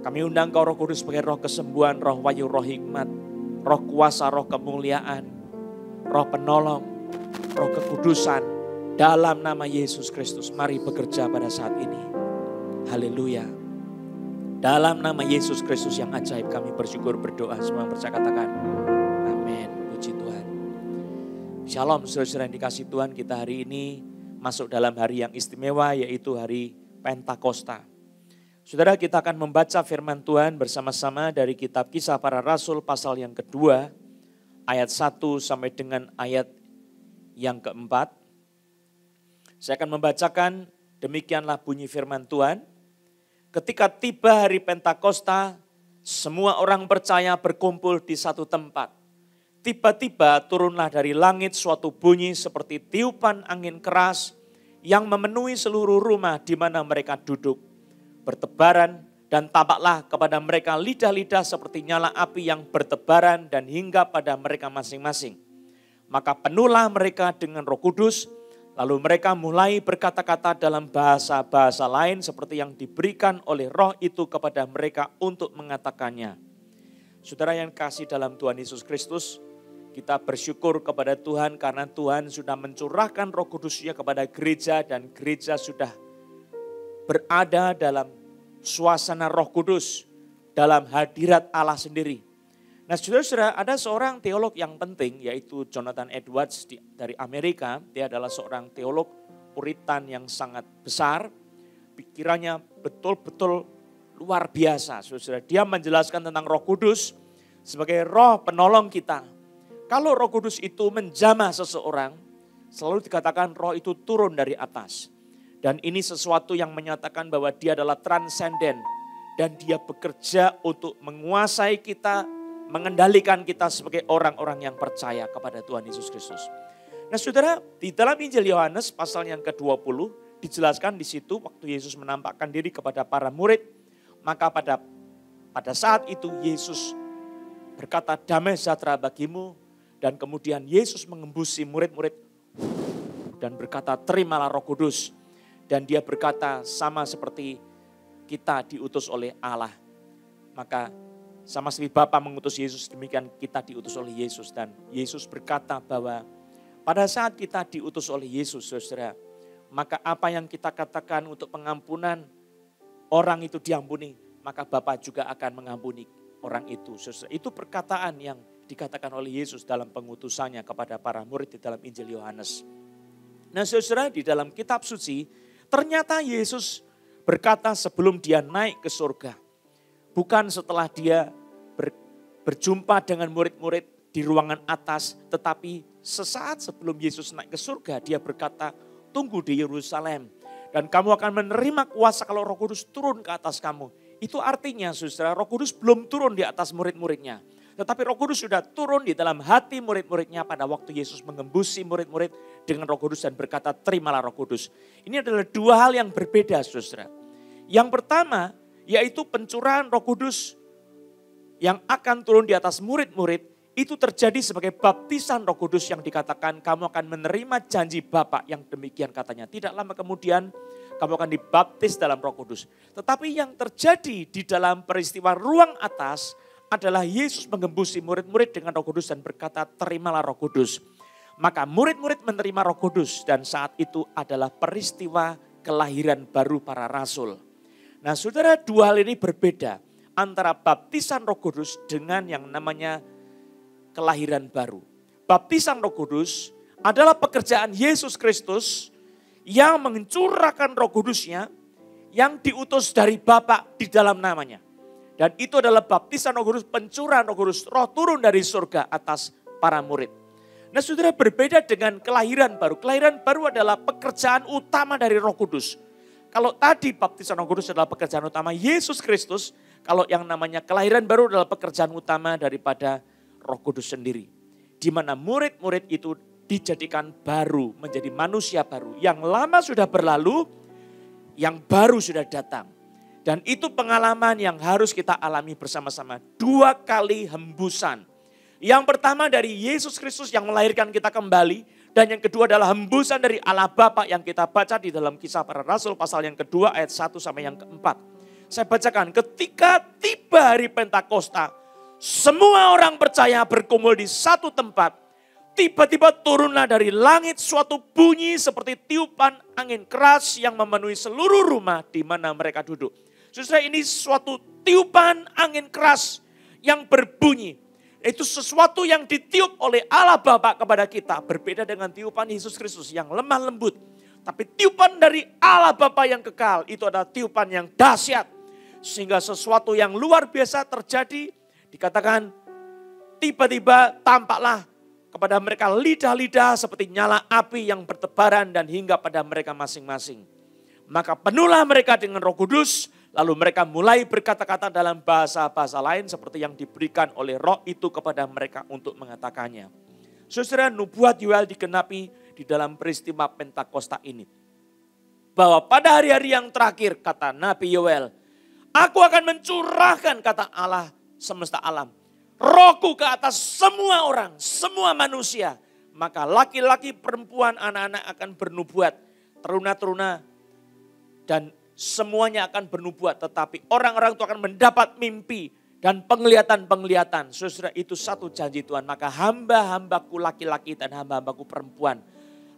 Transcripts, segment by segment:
Kami undang Kau Roh Kudus sebagai roh kesembuhan, roh wahyu, roh hikmat, roh kuasa, roh kemuliaan, roh penolong, roh kekudusan. Dalam nama Yesus Kristus, mari bekerja pada saat ini. Haleluya. Dalam nama Yesus Kristus yang ajaib kami bersyukur, berdoa. Semua yang percaya katakan amin. Puji Tuhan. Shalom saudara-saudara yang dikasih Tuhan, kita hari ini masuk dalam hari yang istimewa, yaitu hari Pentakosta. Saudara, kita akan membaca firman Tuhan bersama-sama dari kitab Kisah Para Rasul pasal yang kedua, ayat 1 sampai dengan ayat yang keempat. Saya akan membacakan, demikianlah bunyi firman Tuhan. Ketika tiba hari Pentakosta, semua orang percaya berkumpul di satu tempat. Tiba-tiba turunlah dari langit suatu bunyi seperti tiupan angin keras yang memenuhi seluruh rumah di mana mereka duduk. Bertebaran dan tampaklah kepada mereka lidah-lidah seperti nyala api yang bertebaran dan hingga pada mereka masing-masing. Maka penuhlah mereka dengan Roh Kudus, lalu mereka mulai berkata-kata dalam bahasa-bahasa lain seperti yang diberikan oleh Roh itu kepada mereka untuk mengatakannya. Saudara yang kasih dalam Tuhan Yesus Kristus, kita bersyukur kepada Tuhan karena Tuhan sudah mencurahkan Roh Kudus-Nya kepada gereja dan gereja sudah berada dalam suasana Roh Kudus, dalam hadirat Allah sendiri. Nah saudara-saudara, ada seorang teolog yang penting, yaitu Jonathan Edwards dari Amerika. Dia adalah seorang teolog Puritan yang sangat besar, pikirannya betul-betul luar biasa. Saudara, dia menjelaskan tentang Roh Kudus sebagai roh penolong kita. Kalau Roh Kudus itu menjamah seseorang, selalu dikatakan roh itu turun dari atas. Dan ini sesuatu yang menyatakan bahwa dia adalah transenden. Dan dia bekerja untuk menguasai kita, mengendalikan kita sebagai orang-orang yang percaya kepada Tuhan Yesus Kristus. Nah saudara, di dalam Injil Yohanes pasal yang ke-20, dijelaskan di situ waktu Yesus menampakkan diri kepada para murid. Maka pada saat itu Yesus berkata, damai sejahtera bagimu. Dan kemudian Yesus mengembusi murid-murid dan berkata, terimalah Roh Kudus. Dan dia berkata sama seperti kita diutus oleh Allah. Maka sama seperti Bapa mengutus Yesus, demikian kita diutus oleh Yesus. Dan Yesus berkata bahwa pada saat kita diutus oleh Yesus, saudara, maka apa yang kita katakan untuk pengampunan orang itu diampuni, maka Bapa juga akan mengampuni orang itu. Saudara, itu perkataan yang dikatakan oleh Yesus dalam pengutusannya kepada para murid di dalam Injil Yohanes. Nah saudara, di dalam kitab suci, ternyata Yesus berkata sebelum dia naik ke surga. Bukan setelah dia berjumpa dengan murid-murid di ruangan atas. Tetapi sesaat sebelum Yesus naik ke surga, dia berkata, tunggu di Yerusalem. Dan kamu akan menerima kuasa kalau Roh Kudus turun ke atas kamu. Itu artinya saudara, Roh Kudus belum turun di atas murid-muridnya. Tetapi Roh Kudus sudah turun di dalam hati murid-muridnya pada waktu Yesus mengembusi murid-murid dengan Roh Kudus dan berkata, terimalah Roh Kudus. Ini adalah dua hal yang berbeda, saudara. Yang pertama, yaitu pencurahan Roh Kudus yang akan turun di atas murid-murid, itu terjadi sebagai baptisan Roh Kudus yang dikatakan kamu akan menerima janji Bapa yang demikian katanya. Tidak lama kemudian kamu akan dibaptis dalam Roh Kudus. Tetapi yang terjadi di dalam peristiwa ruang atas adalah Yesus mengembusi murid-murid dengan Roh Kudus dan berkata, terimalah Roh Kudus. Maka murid-murid menerima Roh Kudus dan saat itu adalah peristiwa kelahiran baru para rasul. Nah saudara, dua hal ini berbeda antara baptisan Roh Kudus dengan yang namanya kelahiran baru. Baptisan Roh Kudus adalah pekerjaan Yesus Kristus yang mencurahkan Roh Kudus-Nya yang diutus dari Bapa di dalam namanya. Dan itu adalah baptisan Roh Kudus, pencurahan Roh Kudus, roh turun dari surga atas para murid. Nah saudara, berbeda dengan kelahiran baru. Kelahiran baru adalah pekerjaan utama dari Roh Kudus. Kalau tadi baptisan Roh Kudus adalah pekerjaan utama Yesus Kristus, kalau yang namanya kelahiran baru adalah pekerjaan utama daripada Roh Kudus sendiri. Di mana murid-murid itu dijadikan baru, menjadi manusia baru. Yang lama sudah berlalu, yang baru sudah datang. Dan itu pengalaman yang harus kita alami bersama-sama. 2 kali hembusan. Yang pertama dari Yesus Kristus yang melahirkan kita kembali. Dan yang kedua adalah hembusan dari Allah Bapa yang kita baca di dalam Kisah Para Rasul pasal yang kedua ayat 1 sampai yang keempat. Saya bacakan, ketika tiba hari Pentakosta, semua orang percaya berkumpul di satu tempat. Tiba-tiba turunlah dari langit suatu bunyi seperti tiupan angin keras yang memenuhi seluruh rumah di mana mereka duduk. Saudara, ini suatu tiupan angin keras yang berbunyi. Itu sesuatu yang ditiup oleh Allah Bapa kepada kita. Berbeda dengan tiupan Yesus Kristus yang lemah lembut. Tapi tiupan dari Allah Bapa yang kekal itu adalah tiupan yang dahsyat. Sehingga sesuatu yang luar biasa terjadi. Dikatakan tiba-tiba tampaklah kepada mereka lidah-lidah seperti nyala api yang bertebaran dan hingga pada mereka masing-masing. Maka penuhlah mereka dengan Roh Kudus, lalu mereka mulai berkata-kata dalam bahasa-bahasa lain seperti yang diberikan oleh Roh itu kepada mereka untuk mengatakannya. Saudara, nubuat Yoel digenapi di dalam peristiwa Pentakosta ini. Bahwa pada hari-hari yang terakhir, kata Nabi Yoel, aku akan mencurahkan, kata Allah semesta alam, Rohku ke atas semua orang, semua manusia. Maka laki-laki, perempuan, anak-anak akan bernubuat. Teruna-teruna dan semuanya akan bernubuat. Tetapi orang-orang itu akan mendapat mimpi dan penglihatan-penglihatan. Saudara, itu satu janji Tuhan. Maka hamba-hambaku laki-laki dan hamba-hambaku perempuan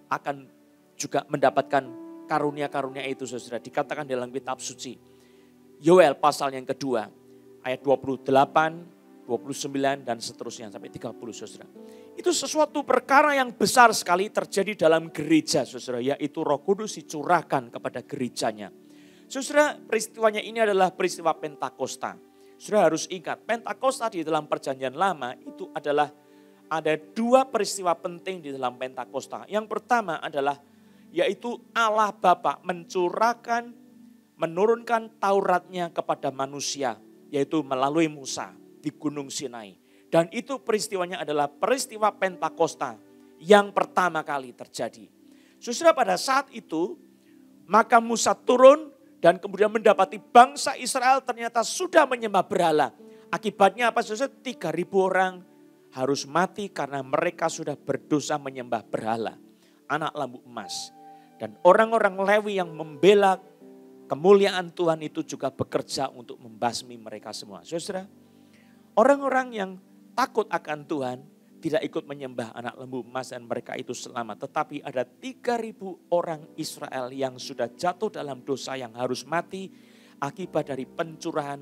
akan juga mendapatkan karunia-karunia itu, saudara. Dikatakan dalam kitab suci. Yoel pasal yang kedua, ayat 28, 29 dan seterusnya sampai 30, saudara. Itu sesuatu perkara yang besar sekali terjadi dalam gereja, saudara. Yaitu Roh Kudus dicurahkan kepada gerejanya. Saudara, peristiwanya ini adalah peristiwa Pentakosta. Saudara harus ingat, Pentakosta di dalam perjanjian lama itu adalah ada dua peristiwa penting di dalam Pentakosta. Yang pertama adalah yaitu Allah Bapa menurunkan Tauratnya kepada manusia. Yaitu melalui Musa di Gunung Sinai. Dan itu peristiwanya adalah peristiwa Pentakosta yang pertama kali terjadi. Saudara, pada saat itu maka Musa turun dan kemudian mendapati bangsa Israel ternyata sudah menyembah berhala. Akibatnya apa, saudara? 3.000 orang harus mati karena mereka sudah berdosa menyembah berhala, anak lembu emas. Dan orang-orang Lewi yang membela kemuliaan Tuhan itu juga bekerja untuk membasmi mereka semua. Saudara, orang-orang yang takut akan Tuhan tidak ikut menyembah anak lembu emas dan mereka itu selamat. Tetapi ada 3.000 orang Israel yang sudah jatuh dalam dosa yang harus mati akibat dari pencurahan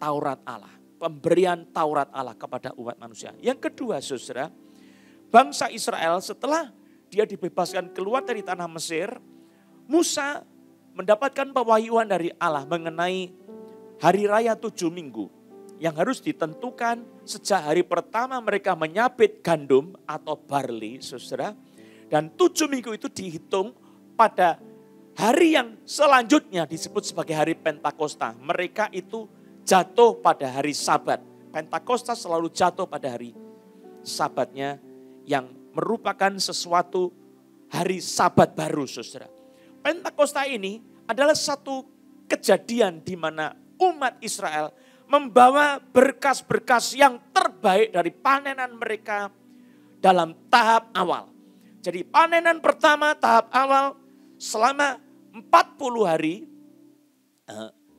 Taurat Allah. Pemberian Taurat Allah kepada umat manusia. Yang kedua, saudara, bangsa Israel setelah dia dibebaskan keluar dari tanah Mesir, Musa mendapatkan pewahyuan dari Allah mengenai hari raya 7 minggu. Yang harus ditentukan sejak hari pertama mereka menyabit gandum atau barley, saudara. Dan 7 minggu itu dihitung pada hari yang selanjutnya disebut sebagai hari Pentakosta. Mereka itu jatuh pada hari Sabat. Pentakosta selalu jatuh pada hari Sabatnya yang merupakan sesuatu hari Sabat baru, saudara. Pentakosta ini adalah satu kejadian di mana umat Israel membawa berkas-berkas yang terbaik dari panenan mereka dalam tahap awal. Jadi panenan pertama tahap awal selama 40 hari,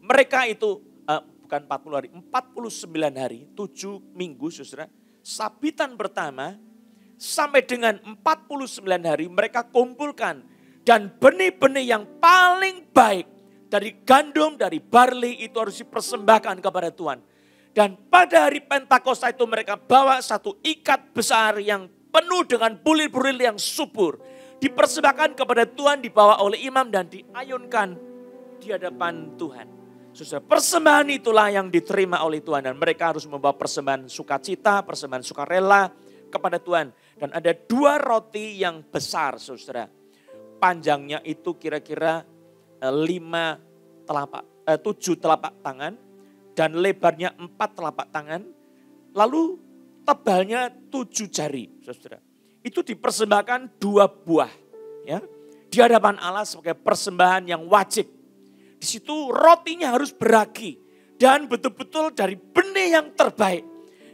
mereka itu bukan 40 hari, 49 hari, 7 minggu, saudara. Sabitan pertama sampai dengan 49 hari mereka kumpulkan dan benih-benih yang paling baik dari gandum, dari barley itu harus dipersembahkan kepada Tuhan. Dan pada hari Pentakosta itu mereka bawa satu ikat besar yang penuh dengan bulir-bulir yang subur. Dipersembahkan kepada Tuhan, dibawa oleh imam dan diayunkan di hadapan Tuhan. Saudara, persembahan itulah yang diterima oleh Tuhan. Dan mereka harus membawa persembahan sukacita, persembahan sukarela kepada Tuhan. Dan ada 2 roti yang besar, saudara. Panjangnya itu kira-kira 7 telapak tangan dan lebarnya 4 telapak tangan. Lalu tebalnya 7 jari, saudara. Itu dipersembahkan 2 buah, ya, di hadapan Allah sebagai persembahan yang wajib. Di situ rotinya harus beragi dan betul-betul dari benih yang terbaik.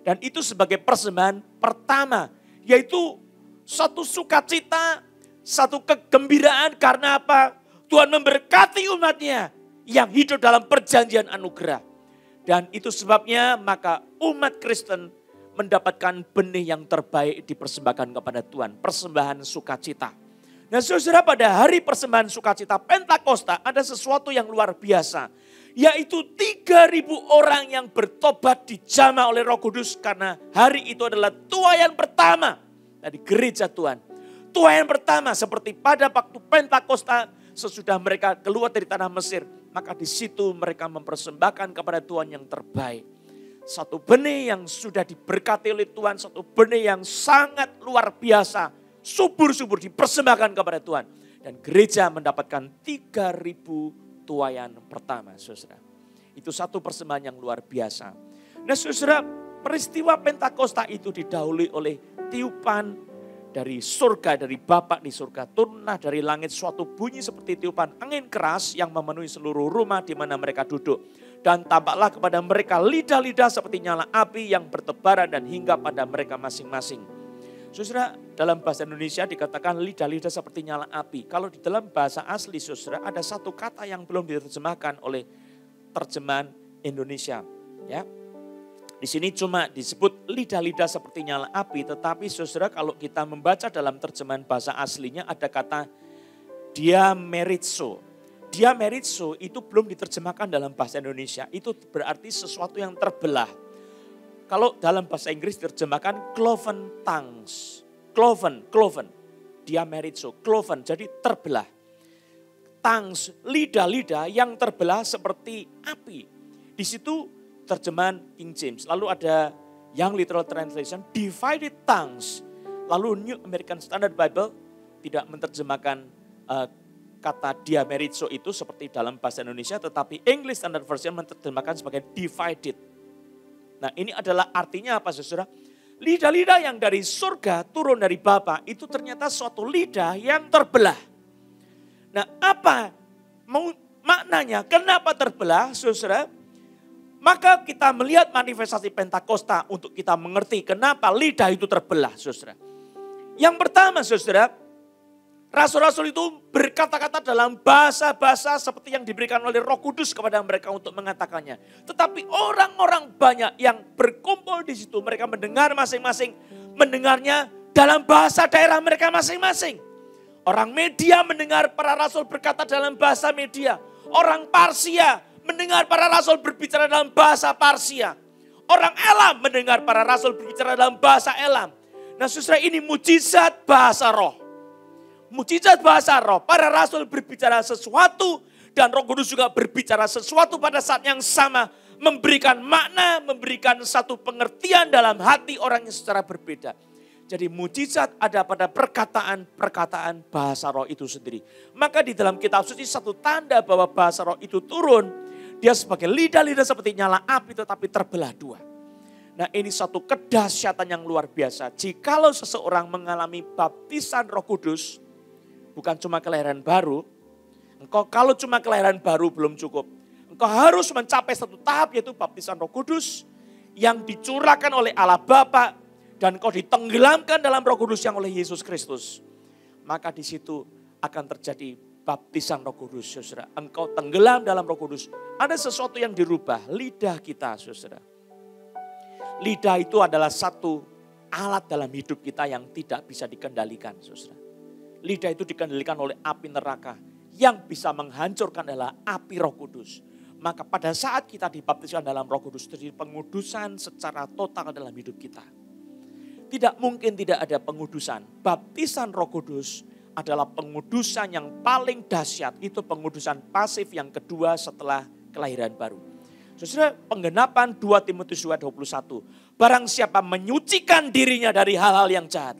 Dan itu sebagai persembahan pertama, yaitu satu sukacita, satu kegembiraan karena apa? Tuhan memberkati umatnya yang hidup dalam perjanjian anugerah. Dan itu sebabnya maka umat Kristen mendapatkan benih yang terbaik dipersembahkan kepada Tuhan. Persembahan sukacita. Nah saudara, pada hari persembahan sukacita Pentakosta ada sesuatu yang luar biasa. Yaitu 3.000 orang yang bertobat dijamah oleh Roh Kudus. Karena hari itu adalah tuaian pertama dari gereja Tuhan. Tuaian pertama seperti pada waktu Pentakosta sesudah mereka keluar dari tanah Mesir. Maka di situ mereka mempersembahkan kepada Tuhan yang terbaik. Satu benih yang sudah diberkati oleh Tuhan. Satu benih yang sangat luar biasa. Subur-subur dipersembahkan kepada Tuhan. Dan gereja mendapatkan 3.000 tuaian pertama, saudara. Itu satu persembahan yang luar biasa. Nah saudara, peristiwa Pentakosta itu didahului oleh tiupan dari surga, dari Bapa di surga. Turunlah dari langit suatu bunyi seperti tiupan angin keras yang memenuhi seluruh rumah di mana mereka duduk. Dan tampaklah kepada mereka lidah-lidah seperti nyala api yang bertebaran dan hingga pada mereka masing-masing. Saudara, dalam bahasa Indonesia dikatakan lidah-lidah seperti nyala api. Kalau di dalam bahasa asli, saudara, ada satu kata yang belum diterjemahkan oleh terjemahan Indonesia. Ya, di sini cuma disebut lidah-lidah seperti nyala api. Tetapi saudara, kalau kita membaca dalam terjemahan bahasa aslinya ada kata diamerizo. Diamerizo itu belum diterjemahkan dalam bahasa Indonesia. Itu berarti sesuatu yang terbelah. Kalau dalam bahasa Inggris diterjemahkan cloven tongues. Cloven. Diamerizo, cloven, jadi terbelah. Tongues, lidah-lidah yang terbelah seperti api. Di situ terjemahan King James. Lalu ada Young Literal Translation, divided tongues. Lalu New American Standard Bible tidak menerjemahkan kata diamerizo itu seperti dalam bahasa Indonesia. Tetapi English Standard Version menerjemahkan sebagai divided. Nah ini adalah artinya apa saudara? Lidah-lidah yang dari surga turun dari Bapa itu ternyata suatu lidah yang terbelah. Nah apa maknanya? Kenapa terbelah saudara? Maka kita melihat manifestasi Pentakosta untuk kita mengerti kenapa lidah itu terbelah saudara. Yang pertama saudara, rasul-rasul itu berkata-kata dalam bahasa-bahasa seperti yang diberikan oleh Roh Kudus kepada mereka untuk mengatakannya. Tetapi orang-orang banyak yang berkumpul di situ, mereka mendengar masing-masing, mendengarnya dalam bahasa daerah mereka masing-masing. Orang Media mendengar para rasul berkata dalam bahasa Media. Orang Parsia mendengar para rasul berbicara dalam bahasa Parsia. Orang Elam mendengar para rasul berbicara dalam bahasa Elam. Nah saudara, ini mujizat bahasa roh. Mujizat bahasa roh, para rasul berbicara sesuatu dan Roh Kudus juga berbicara sesuatu pada saat yang sama. Memberikan makna, memberikan satu pengertian dalam hati orang yang secara berbeda. Jadi mujizat ada pada perkataan bahasa roh itu sendiri. Maka di dalam kitab suci satu tanda bahwa bahasa roh itu turun. Dia sebagai lidah-lidah seperti nyala api tetapi terbelah dua. Nah ini satu kedahsyatan yang luar biasa. Jikalau seseorang mengalami baptisan Roh Kudus, bukan cuma kelahiran baru. Engkau kalau cuma kelahiran baru belum cukup. Engkau harus mencapai satu tahap yaitu baptisan Roh Kudus yang dicurahkan oleh Allah Bapa dan engkau ditenggelamkan dalam Roh Kudus yang oleh Yesus Kristus. Maka di situ akan terjadi baptisan Roh Kudus, saudara. Engkau tenggelam dalam Roh Kudus. Ada sesuatu yang dirubah, lidah kita, saudara. Lidah itu adalah satu alat dalam hidup kita yang tidak bisa dikendalikan, saudara. Lidah itu dikendalikan oleh api neraka. Yang bisa menghancurkan adalah api Roh Kudus. Maka pada saat kita dibaptiskan dalam Roh Kudus, terjadi pengudusan secara total dalam hidup kita. Tidak mungkin tidak ada pengudusan. Baptisan Roh Kudus adalah pengudusan yang paling dahsyat. Itu pengudusan pasif yang kedua setelah kelahiran baru. Saudara, penggenapan 2 Timotius 2:21. Barang siapa menyucikan dirinya dari hal-hal yang jahat,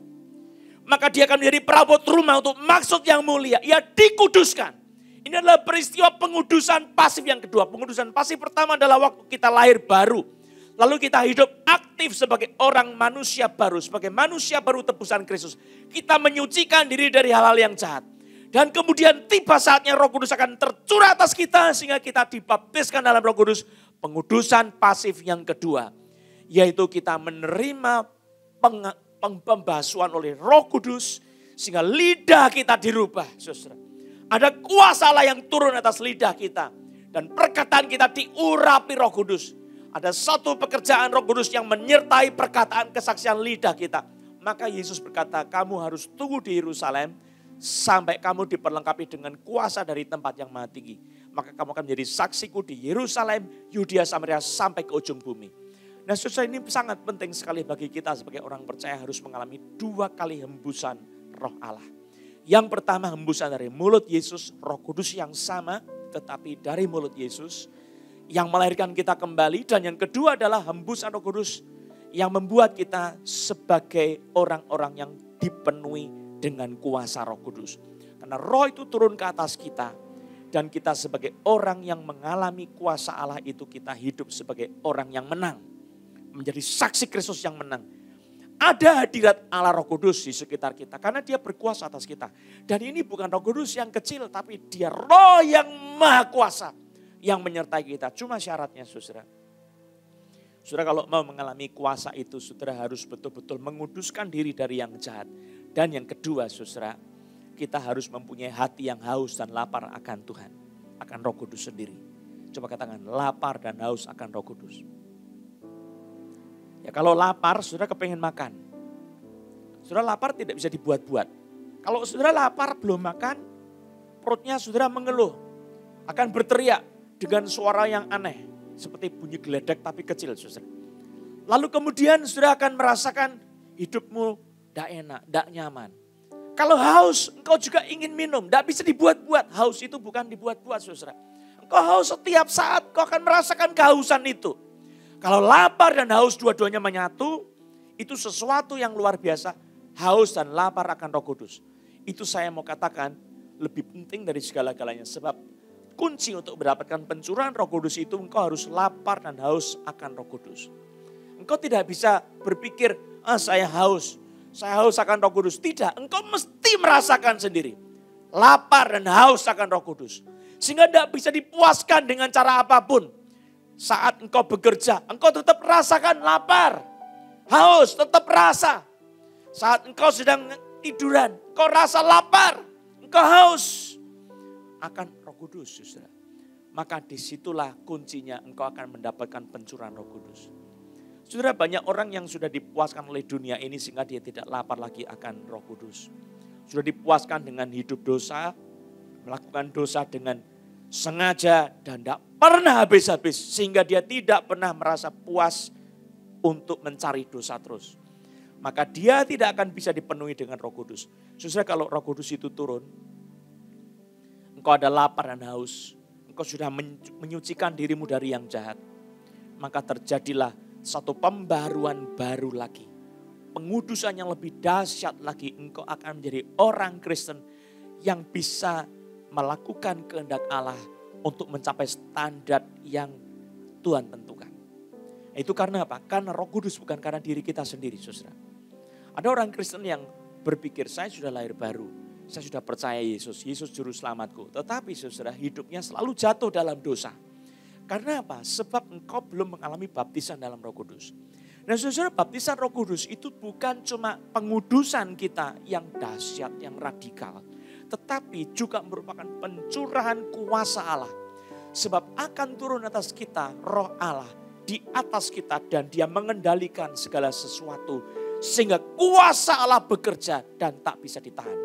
maka dia akan menjadi perabot rumah untuk maksud yang mulia. Ia dikuduskan. Ini adalah peristiwa pengudusan pasif yang kedua. Pengudusan pasif pertama adalah waktu kita lahir baru. Lalu kita hidup aktif sebagai orang manusia baru. Sebagai manusia baru tebusan Kristus. Kita menyucikan diri dari hal-hal yang jahat. Dan kemudian tiba saatnya Roh Kudus akan tercurah atas kita. Sehingga kita dibaptiskan dalam Roh Kudus. Pengudusan pasif yang kedua. Yaitu kita menerima pembasuhan oleh Roh Kudus sehingga lidah kita dirubah, saudara. Ada kuasa Allah yang turun atas lidah kita Dan perkataan kita diurapi Roh Kudus. Ada satu pekerjaan Roh Kudus yang menyertai perkataan kesaksian lidah kita. Maka Yesus berkata, kamu harus tunggu di Yerusalem sampai kamu diperlengkapi dengan kuasa dari tempat yang maha tinggi. Maka kamu akan menjadi saksiku di Yerusalem, Yudea, Samaria sampai ke ujung bumi. Nah, saudara, ini sangat penting sekali bagi kita sebagai orang percaya harus mengalami 2 kali hembusan Roh Allah. Yang pertama hembusan dari mulut Yesus, Roh Kudus yang sama tetapi dari mulut Yesus yang melahirkan kita kembali. Dan yang kedua adalah hembusan Roh Kudus yang membuat kita sebagai orang-orang yang dipenuhi dengan kuasa Roh Kudus. Karena Roh itu turun ke atas kita dan kita sebagai orang yang mengalami kuasa Allah itu kita hidup sebagai orang yang menang. Menjadi saksi Kristus yang menang. Ada hadirat Allah Roh Kudus di sekitar kita karena dia berkuasa atas kita. Dan ini bukan Roh Kudus yang kecil tapi dia Roh yang maha kuasa yang menyertai kita. Cuma syaratnya saudara. Saudara kalau mau mengalami kuasa itu saudara harus betul-betul menguduskan diri dari yang jahat. Dan yang kedua saudara, kita harus mempunyai hati yang haus dan lapar akan Tuhan. Akan Roh Kudus sendiri. Coba katakan lapar dan haus akan Roh Kudus. Ya kalau lapar, saudara kepengen makan. Saudara lapar tidak bisa dibuat-buat. Kalau saudara lapar belum makan, perutnya saudara mengeluh. Akan berteriak dengan suara yang aneh. Seperti bunyi geledek tapi kecil saudara. Lalu kemudian saudara akan merasakan hidupmu tidak enak, tidak nyaman. Kalau haus, engkau juga ingin minum. Tidak bisa dibuat-buat. Haus itu bukan dibuat-buat saudara. Engkau haus setiap saat, kau akan merasakan kehausan itu. Kalau lapar dan haus dua-duanya menyatu, itu sesuatu yang luar biasa. Haus dan lapar akan Roh Kudus. Itu saya mau katakan lebih penting dari segala-galanya. Sebab kunci untuk mendapatkan pencurahan Roh Kudus itu engkau harus lapar dan haus akan Roh Kudus. Engkau tidak bisa berpikir, saya haus akan Roh Kudus. Tidak, engkau mesti merasakan sendiri. Lapar dan haus akan Roh Kudus. Sehingga tidak bisa dipuaskan dengan cara apapun. Saat engkau bekerja, engkau tetap rasakan lapar. Haus, tetap rasa. Saat engkau sedang tiduran, engkau rasa lapar. Engkau haus akan Roh Kudus, saudara. Maka disitulah kuncinya engkau akan mendapatkan pencurahan Roh Kudus. Saudara, banyak orang yang sudah dipuaskan oleh dunia ini sehingga dia tidak lapar lagi akan Roh Kudus. Sudah dipuaskan dengan hidup dosa, melakukan dosa dengan sengaja dan tidak pernah habis-habis. Sehingga dia tidak pernah merasa puas untuk mencari dosa terus. Maka dia tidak akan bisa dipenuhi dengan Roh Kudus. Saudara, kalau Roh Kudus itu turun, engkau ada lapar dan haus. Engkau sudah menyucikan dirimu dari yang jahat. Maka terjadilah satu pembaruan baru lagi. Pengudusan yang lebih dahsyat lagi. Engkau akan menjadi orang Kristen yang bisa melakukan kehendak Allah untuk mencapai standar yang Tuhan tentukan. Itu karena apa? Karena Roh Kudus, bukan karena diri kita sendiri, saudara. Ada orang Kristen yang berpikir, saya sudah lahir baru, saya sudah percaya Yesus juru selamatku. Tetapi saudara, hidupnya selalu jatuh dalam dosa. Karena apa? Sebab engkau belum mengalami baptisan dalam Roh Kudus. Nah saudara, baptisan Roh Kudus itu bukan cuma pengudusan kita yang dahsyat, yang radikal. Tetapi juga merupakan pencurahan kuasa Allah. Sebab akan turun atas kita Roh Allah di atas kita dan dia mengendalikan segala sesuatu. Sehingga kuasa Allah bekerja dan tak bisa ditahan.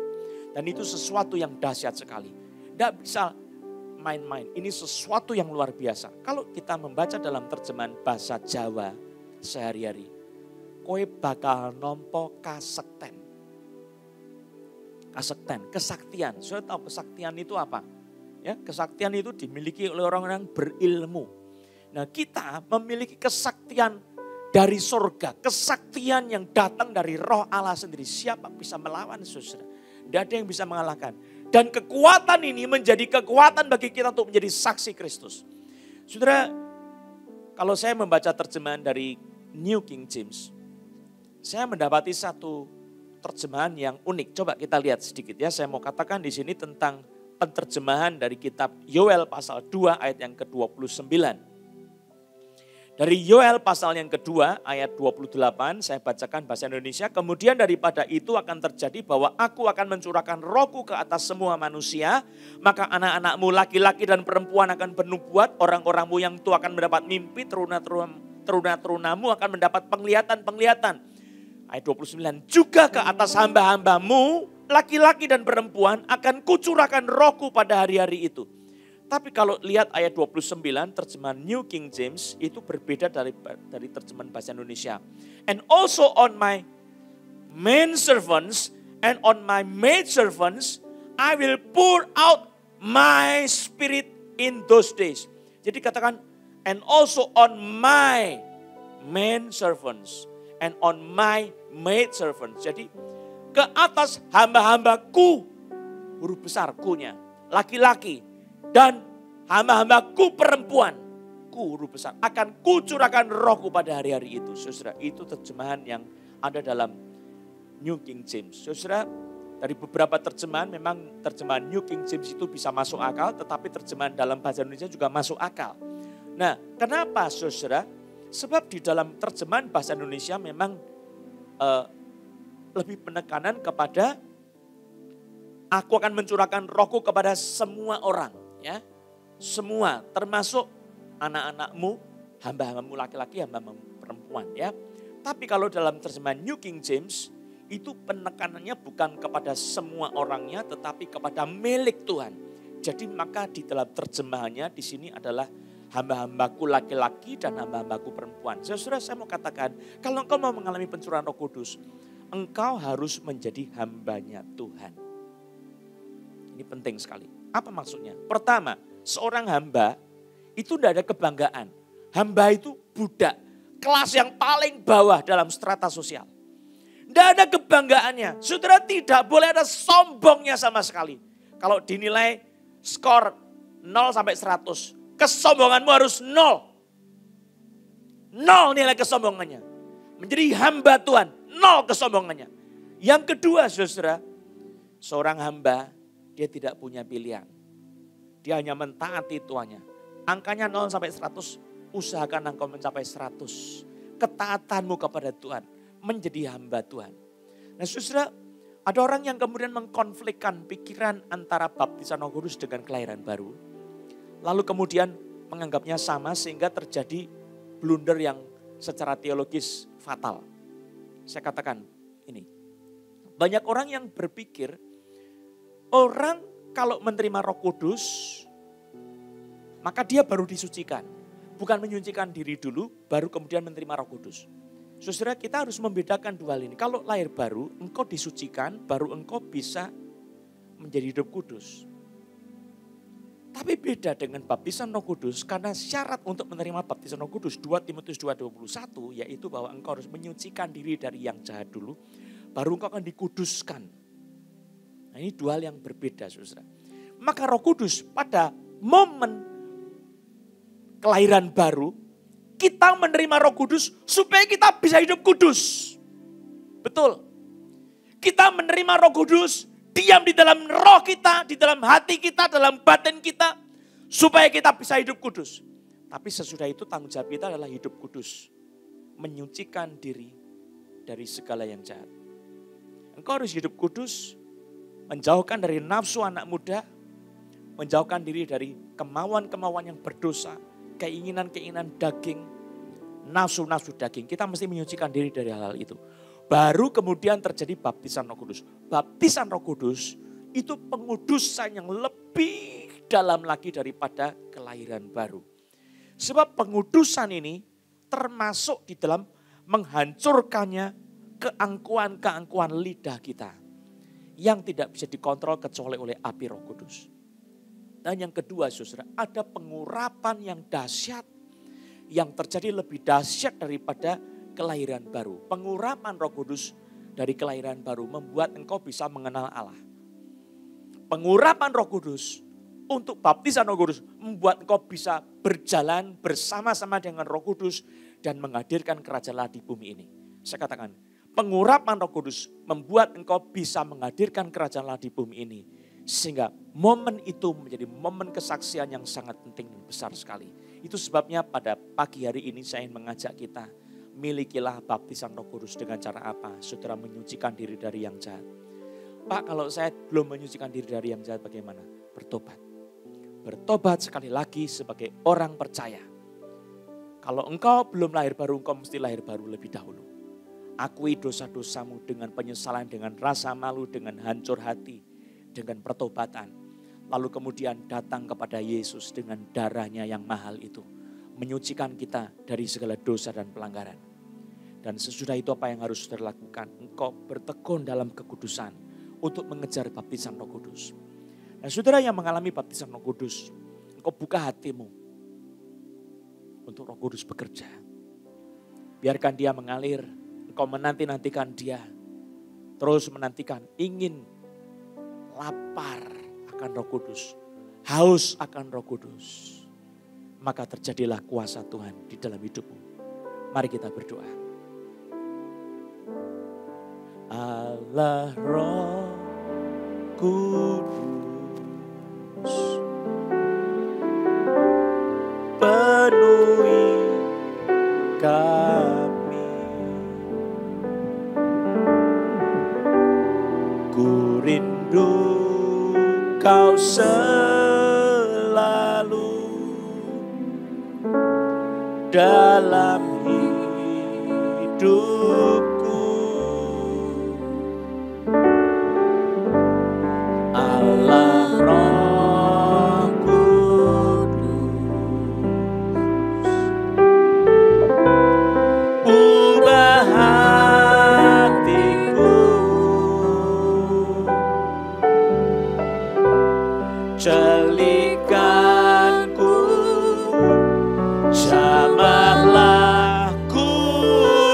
Dan itu sesuatu yang dahsyat sekali. Tidak bisa main-main. Ini sesuatu yang luar biasa. Kalau kita membaca dalam terjemahan bahasa Jawa sehari-hari. Kowe bakal nompo kasekten. Kasekten, kesaktian. Saya tahu kesaktian itu apa? Ya, kesaktian itu dimiliki oleh orang-orang berilmu. Nah, kita memiliki kesaktian dari surga, kesaktian yang datang dari Roh Allah sendiri. Siapa bisa melawan, saudara? Tidak ada yang bisa mengalahkan. Dan kekuatan ini menjadi kekuatan bagi kita untuk menjadi saksi Kristus. Saudara, kalau saya membaca terjemahan dari New King James, saya mendapati satu terjemahan yang unik. Coba kita lihat sedikit ya. Saya mau katakan di sini tentang penerjemahan dari kitab Yoel pasal 2 ayat yang ke-29. Dari Yoel pasal yang kedua ayat 28 saya bacakan bahasa Indonesia. Kemudian daripada itu akan terjadi bahwa aku akan mencurahkan rohku ke atas semua manusia. Maka anak-anakmu laki-laki dan perempuan akan bernubuat. Orang-orangmu yang tua akan mendapat mimpi. Teruna-terunamu akan mendapat penglihatan-penglihatan. Ayat 29. Juga ke atas hamba-hambamu laki-laki dan perempuan akan kucurahkan rohku pada hari-hari itu. Tapi kalau lihat ayat 29 terjemahan New King James itu berbeda dari terjemahan bahasa Indonesia. And also on my men servants and on my maid servants I will pour out my spirit in those days. Jadi katakan and also on my men servants and on my maid servants. Jadi ke atas hamba-hambaku, huruf besar ku-nya, laki-laki. Dan hamba-hambaku perempuan, ku huruf besar, akan kucurahkan rohku pada hari-hari itu. Saudara, itu terjemahan yang ada dalam New King James. Saudara, dari beberapa terjemahan memang terjemahan New King James itu bisa masuk akal, tetapi terjemahan dalam bahasa Indonesia juga masuk akal. Nah, kenapa saudara? Sebab di dalam terjemahan bahasa Indonesia memang lebih penekanan kepada aku akan mencurahkan rohku kepada semua orang. Ya, semua termasuk anak-anakmu, hamba-hambamu laki-laki, hamba-hambamu perempuan. Ya, tapi kalau dalam terjemahan New King James itu penekanannya bukan kepada semua orangnya, tetapi kepada milik Tuhan. Jadi maka di dalam terjemahannya di sini adalah hamba-hambaku laki-laki dan hamba-hambaku perempuan. Saudara, saya mau katakan, kalau engkau mau mengalami pencurahan Roh Kudus, engkau harus menjadi hambanya Tuhan. Ini penting sekali. Apa maksudnya? Pertama, seorang hamba itu tidak ada kebanggaan. Hamba itu budak, kelas yang paling bawah dalam strata sosial. Tidak ada kebanggaannya. Saudara, tidak boleh ada sombongnya sama sekali. Kalau dinilai skor 0 sampai 100, kesombonganmu harus 0. 0 nilai kesombongannya. Menjadi hamba Tuhan, 0 kesombongannya. Yang kedua, saudara, seorang hamba dia tidak punya pilihan. Dia hanya mentaati tuannya. Angkanya 0 sampai 100, usahakan engkau mencapai 100. Ketaatanmu kepada Tuhan, menjadi hamba Tuhan. Nah saudara, ada orang yang kemudian mengkonflikkan pikiran antara baptisan Roh Kudus dengan kelahiran baru. Lalu kemudian menganggapnya sama sehingga terjadi blunder yang secara teologis fatal. Saya katakan ini, banyak orang yang berpikir orang kalau menerima Roh Kudus, maka dia baru disucikan. Bukan menyucikan diri dulu, baru kemudian menerima Roh Kudus. Saudara, kita harus membedakan dua hal ini. Kalau lahir baru, engkau disucikan, baru engkau bisa menjadi hidup kudus. Tapi beda dengan baptisan Roh Kudus, karena syarat untuk menerima baptisan Roh Kudus, 2 Timotius 2:21, yaitu bahwa engkau harus menyucikan diri dari yang jahat dulu, baru engkau akan dikuduskan. Nah, ini dua hal yang berbeda, saudara. Maka Roh Kudus pada momen kelahiran baru, kita menerima Roh Kudus supaya kita bisa hidup kudus. Betul. Kita menerima Roh Kudus, diam di dalam roh kita, di dalam hati kita, dalam batin kita, supaya kita bisa hidup kudus. Tapi sesudah itu tanggung jawab kita adalah hidup kudus. Menyucikan diri dari segala yang jahat. Engkau harus hidup kudus, menjauhkan dari nafsu anak muda, menjauhkan diri dari kemauan-kemauan yang berdosa, keinginan-keinginan daging, nafsu-nafsu daging. Kita mesti menyucikan diri dari hal-hal itu. Baru kemudian terjadi baptisan Roh Kudus. Baptisan Roh Kudus itu pengudusan yang lebih dalam lagi daripada kelahiran baru. Sebab pengudusan ini termasuk di dalam menghancurkannya keangkuhan-keangkuhan lidah kita. Yang tidak bisa dikontrol kecuali oleh api Roh Kudus. Dan yang kedua saudara, ada pengurapan yang dahsyat. Yang terjadi lebih dahsyat daripada kelahiran baru. Pengurapan Roh Kudus dari kelahiran baru membuat engkau bisa mengenal Allah. Pengurapan Roh Kudus untuk baptisan Roh Kudus membuat engkau bisa berjalan bersama-sama dengan Roh Kudus dan menghadirkan kerajaan Allah di bumi ini. Saya katakan, pengurapan Roh Kudus membuat engkau bisa menghadirkan kerajaan Allah di bumi ini. Sehingga momen itu menjadi momen kesaksian yang sangat penting dan besar sekali. Itu sebabnya pada pagi hari ini saya ingin mengajak kita, milikilah baptisan Roh Kudus. Dengan cara apa? Saudara menyucikan diri dari yang jahat. Pak, kalau saya belum menyucikan diri dari yang jahat bagaimana? Bertobat. Bertobat sekali lagi sebagai orang percaya. Kalau engkau belum lahir baru, engkau mesti lahir baru lebih dahulu. Akui dosa-dosamu dengan penyesalan, dengan rasa malu, dengan hancur hati, dengan pertobatan. Lalu kemudian datang kepada Yesus dengan darahnya yang mahal itu. Menyucikan kita dari segala dosa dan pelanggaran. Dan sesudah itu apa yang harus saudara lakukan? Engkau bertekun dalam kekudusan untuk mengejar baptisan Roh Kudus. Nah, saudara yang mengalami baptisan Roh Kudus, engkau buka hatimu untuk Roh Kudus bekerja. Biarkan dia mengalir, engkau menanti-nantikan dia. Terus menantikan, ingin lapar akan Roh Kudus, haus akan Roh Kudus, maka terjadilah kuasa Tuhan di dalam hidupmu. Mari kita berdoa. Allah Roh Kudus, penuhi kami, ku rindu Kau selalu dalam hidupku. Allah Roh Kudus, ubah hatiku, celikanku, jamahlah ku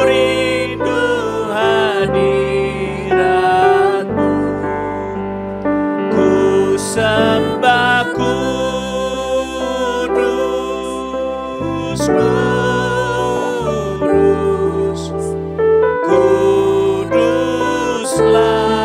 rindu hadiratmu, ku sembah kudus, kudus, kuduslah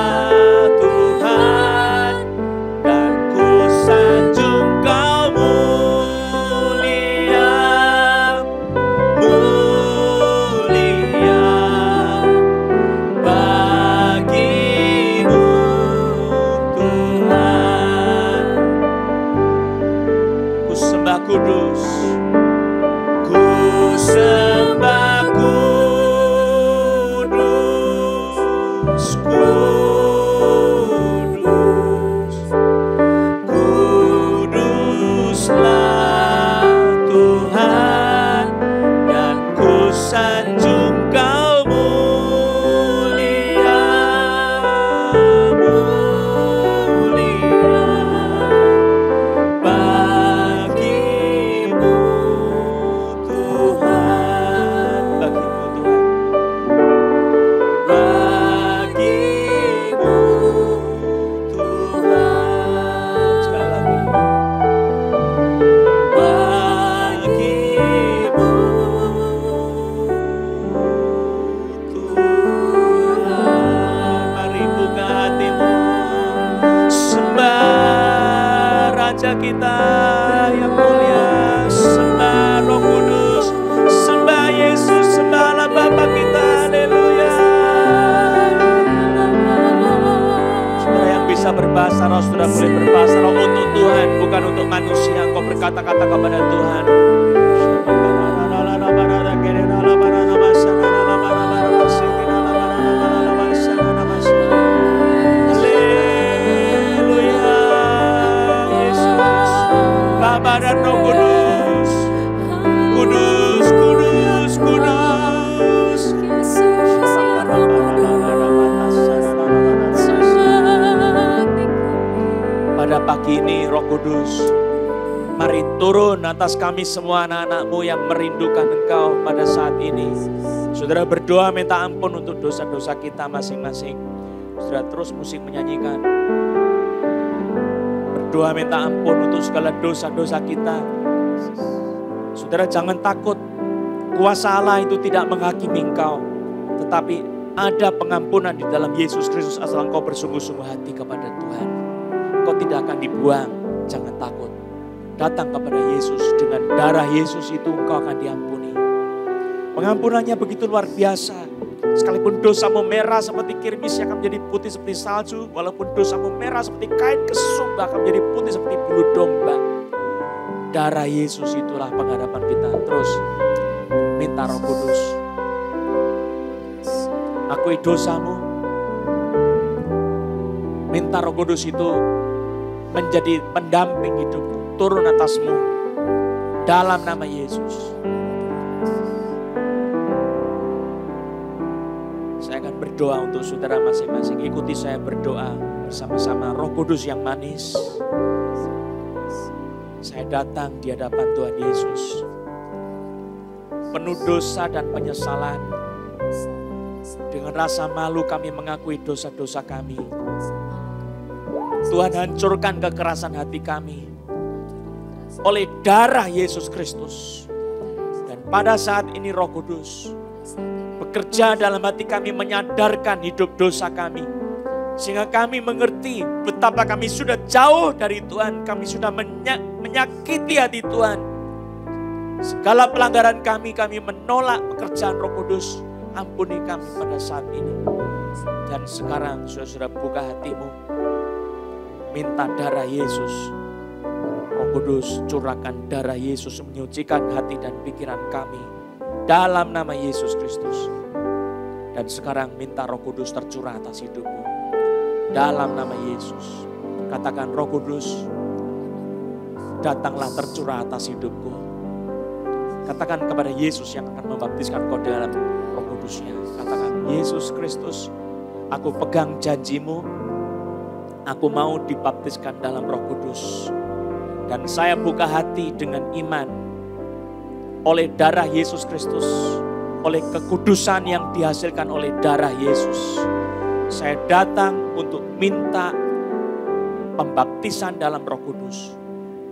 kudus, ku sembah kudus, kudus, kuduslah Tuhan, dan ku sanjung Kau mulia, mulia. Kita yang mulia, sembah Roh Kudus, sembah Yesus, sembahlah Bapa kita, haleluya. Saudara yang bisa berbahasa roh, saudara boleh berbahasa roh untuk Tuhan, bukan untuk manusia. Engkau berkata-kata kepada Tuhan. Bapa dan Roh Kudus, kudus, kudus, kudus. Pada pagi ini Roh Kudus, mari turun atas kami semua anak-anak-Mu yang merindukan Engkau pada saat ini. Saudara berdoa minta ampun untuk dosa-dosa kita masing-masing. Saudara terus musik menyanyikan. Doa minta ampun untuk segala dosa-dosa kita. Saudara jangan takut. Kuasa Allah itu tidak menghakimi engkau. Tetapi ada pengampunan di dalam Yesus Kristus asal engkau bersungguh-sungguh hati kepada Tuhan. Engkau tidak akan dibuang. Jangan takut. datang kepada Yesus, dengan darah Yesus itu engkau akan diampuni. Pengampunannya begitu luar biasa. Sekalipun dosamu merah seperti kirmis akan menjadi putih seperti salju. Walaupun dosamu merah seperti kain kesumba akan menjadi putih seperti bulu domba. Darah Yesus itulah pengharapan kita. Terus minta Roh Kudus. Akui dosamu. Minta Roh Kudus itu menjadi pendamping hidupmu. Turun atasmu. Dalam nama Yesus. Saya akan berdoa untuk saudara masing-masing. Ikuti saya berdoa bersama-sama. Roh Kudus yang manis. Saya datang di hadapan Tuhan Yesus. Penuh dosa dan penyesalan. Dengan rasa malu kami mengakui dosa-dosa kami. Tuhan, hancurkan kekerasan hati kami. Oleh darah Yesus Kristus. Dan pada saat ini Roh Kudus bekerja dalam hati kami, menyadarkan hidup dosa kami. Sehingga kami mengerti betapa kami sudah jauh dari Tuhan. Kami sudah menyakiti hati Tuhan. Segala pelanggaran kami menolak pekerjaan Roh Kudus. Ampuni kami pada saat ini. Dan sekarang saudara buka hatimu. Minta darah Yesus. Roh Kudus curahkan darah Yesus menyucikan hati dan pikiran kami. Dalam nama Yesus Kristus. Dan sekarang minta Roh Kudus tercurah atas hidupmu. Dalam nama Yesus. Katakan, Roh Kudus, datanglah tercurah atas hidupku. Katakan kepada Yesus yang akan membaptiskan kau dalam Roh Kudusnya. Katakan, Yesus Kristus, aku pegang janjimu. Aku mau dibaptiskan dalam Roh Kudus. Dan saya buka hati dengan iman. Oleh darah Yesus Kristus, oleh kekudusan yang dihasilkan oleh darah Yesus, saya datang untuk minta pembaptisan dalam Roh Kudus.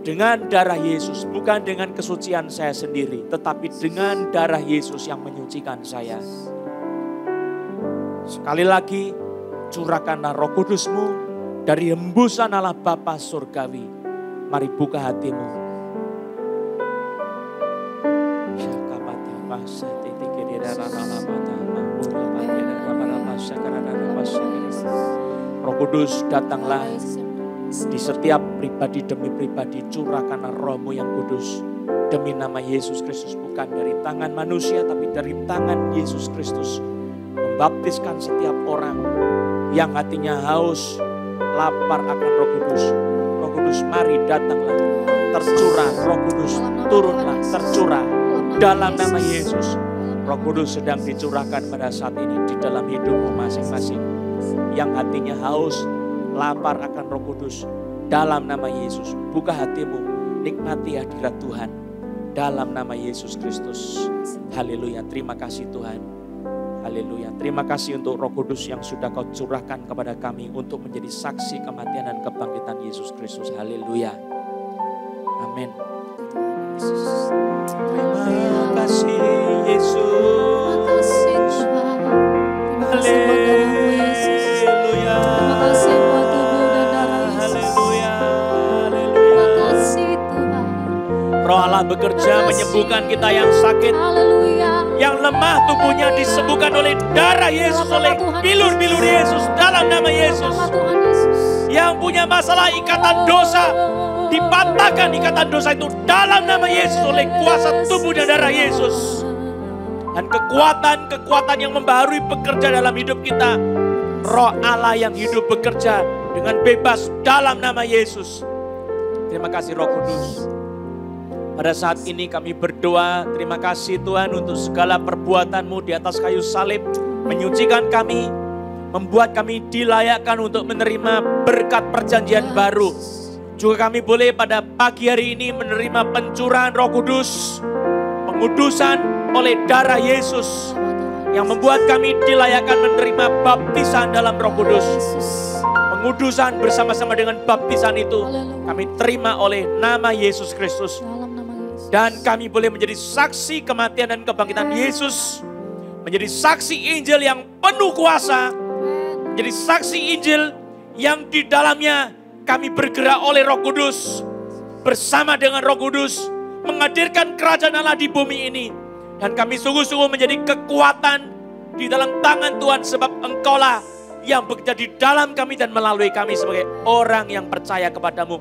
Dengan darah Yesus, bukan dengan kesucian saya sendiri, tetapi dengan darah Yesus yang menyucikan saya. Sekali lagi, curahkanlah Roh Kudus-Mu dari hembusan Allah Bapa Surgawi. Mari buka hatimu. Roh Kudus, datanglah di setiap pribadi demi pribadi. Curahkanlah Roh-Mu yang kudus demi nama Yesus Kristus. Bukan dari tangan manusia tapi dari tangan Yesus Kristus. Membaptiskan setiap orang yang hatinya haus, lapar akan Roh Kudus. Roh Kudus, mari datanglah, tercurah. Roh Kudus, turunlah, tercurah dalam nama Yesus. Roh Kudus sedang dicurahkan pada saat ini di dalam hidupmu masing-masing. Yang hatinya haus, lapar akan Roh Kudus. Dalam nama Yesus, buka hatimu, nikmati hadirat Tuhan. Dalam nama Yesus Kristus. Haleluya, terima kasih Tuhan. Haleluya, terima kasih untuk Roh Kudus yang sudah kau curahkan kepada kami untuk menjadi saksi kematian dan kebangkitan Yesus Kristus. Haleluya. Amin. Terima kasih Yesus. Terima kasih Tuhan. Terima kasih buat darah-Mu Yesus. Terima kasih buat tubuh dan darah Yesus. Terima kasih Tuhan. Roh Allah bekerja menyembuhkan kita yang sakit. Haleluya. Yang lemah tubuhnya disembuhkan oleh darah Yesus, oleh bilur-bilur Yesus, dalam nama Yesus. Yang punya masalah ikatan dosa, dipatahkan ikatan dosa itu dalam nama Yesus oleh kuasa tubuh dan darah Yesus. Dan kekuatan yang membaharui bekerja dalam hidup kita. Roh Allah yang hidup bekerja dengan bebas dalam nama Yesus. Terima kasih Roh Kudus. Pada saat ini kami berdoa, terima kasih Tuhan untuk segala perbuatan-Mu di atas kayu salib. Menyucikan kami, membuat kami dilayakkan untuk menerima berkat perjanjian baru. Juga kami boleh pada pagi hari ini menerima pencurahan Roh Kudus. Pengudusan oleh darah Yesus. Yang membuat kami dilayakkan menerima baptisan dalam Roh Kudus. Pengudusan bersama-sama dengan baptisan itu kami terima oleh nama Yesus Kristus. Dan kami boleh menjadi saksi kematian dan kebangkitan Yesus. Menjadi saksi Injil yang penuh kuasa. Menjadi saksi Injil yang di dalamnya kami bergerak oleh Roh Kudus. bersama dengan Roh Kudus menghadirkan kerajaan Allah di bumi ini. Dan kami sungguh-sungguh menjadi kekuatan di dalam tangan Tuhan, sebab Engkaulah yang bekerja di dalam kami dan melalui kami sebagai orang yang percaya kepadamu.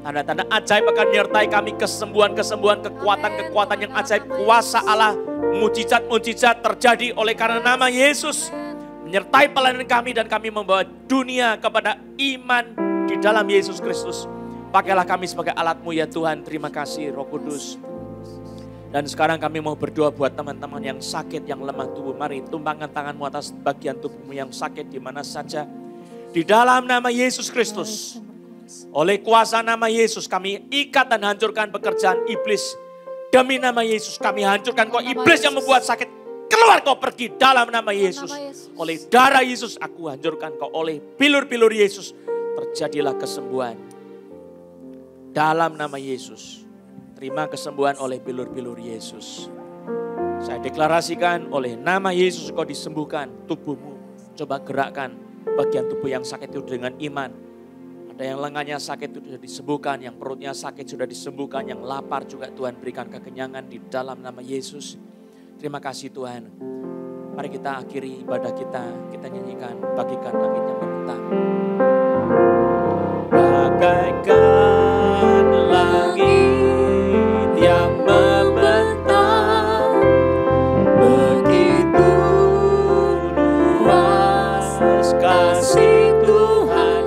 Tanda-tanda ajaib akan menyertai kami, kesembuhan-kesembuhan, kekuatan-kekuatan yang ajaib, kuasa Allah, mujizat-mujizat terjadi oleh karena nama Yesus. Menyertai pelayanan kami dan kami membawa dunia kepada iman di dalam Yesus Kristus. Pakailah kami sebagai alat-Mu ya Tuhan. Terima kasih Roh Kudus. Dan sekarang kami mau berdoa buat teman-teman yang sakit, yang lemah tubuh. Mari tumpangkan tanganmu atas bagian tubuhmu yang sakit di mana saja. Di dalam nama Yesus Kristus. Oleh kuasa nama Yesus kami ikat dan hancurkan pekerjaan iblis. Demi nama Yesus kami hancurkan kau iblis yang membuat sakit. Keluar kau pergi dalam nama Yesus. Oleh darah Yesus aku hancurkan kau. Oleh bilur-bilur Yesus terjadilah kesembuhan. Dalam nama Yesus. Terima kesembuhan oleh bilur-bilur Yesus. Saya deklarasikan oleh nama Yesus kau disembuhkan tubuhmu. Coba gerakkan bagian tubuh yang sakit itu dengan iman. Ada yang lengannya sakit itu sudah disembuhkan. Yang perutnya sakit sudah disembuhkan. Yang lapar juga Tuhan berikan kekenyangan di dalam nama Yesus. Terima kasih Tuhan. Mari kita akhiri ibadah kita. Kita nyanyikan bagikan langit yang membentang. Bagaikan langit yang membentang, begitu luas kasih Tuhan,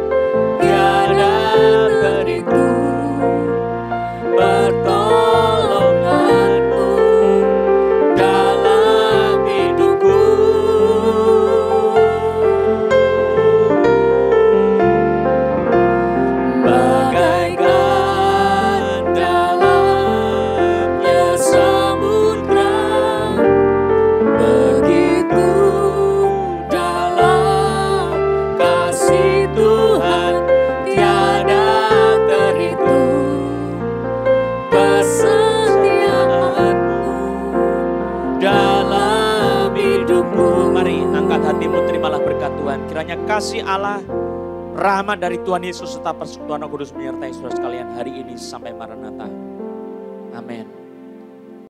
tiada berhitung. Pertolongan-Mu dalam hidupku. Hatimu terimalah berkat Tuhan. Kiranya kasih Allah, rahmat dari Tuhan Yesus serta persekutuan Roh Kudus menyertai saudara sekalian hari ini sampai Maranatha. Amin.